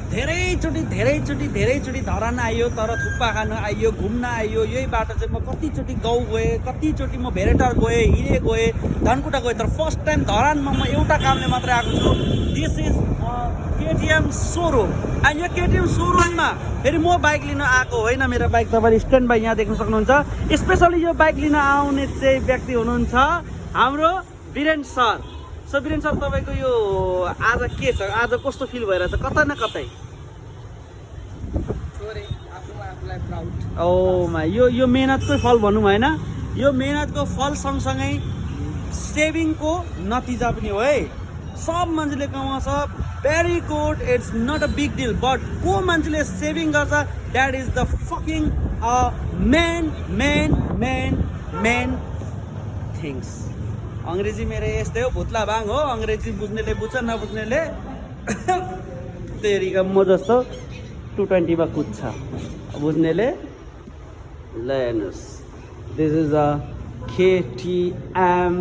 धेरैचोटि धरान आइयो, तर थुक्पा खान आइयो, घुम्न आइयो। यही बाटो चाहिँ म कतिचोटि गाउँ गएँ, कतिचोटि म भेरेटार गएँ, हिरे गएँ, धनकुटा गएँ, तर फर्स्ट टाइम धरानमा म एउटा कामले मात्रै आएको छु। This is KTM showroom. And यो केटिएम सोरुममा फेरि म बाइक लिन आएको होइन, मेरो बाइक तपाईँले स्ट्यान्ड बाई यहाँ देख्न सक्नुहुन्छ। स्पेसली यो बाइक लिन आउने चाहिँ व्यक्ति हुनुहुन्छ हाम्रो Viren sir. So Viren sir, तपाईँको यो आज के छ, आज कस्तो फिल भइरहेछ कतै न कतै? ओमा यो मेहनतकै फल भनौँ होइन, यो मेहनतको फल सँगसँगै सेभिङको नतिजा पनि हो है। सब मान्छेले कमाउँछ, very good, it's not a big deal, but को मान्छेले सेभिङ गर्छ, that is the fucking main things. अङ्ग्रेजी मेरो यस्तै हो, भुत्ला भाङ हो। अङ्ग्रेजी बुझ्नेले बुझ्छ, नबुझ्नेले तेरिका म जस्तो 220 मा कुद्छ, बुझ्नेले ल हेर्नुहोस्। This is a KTM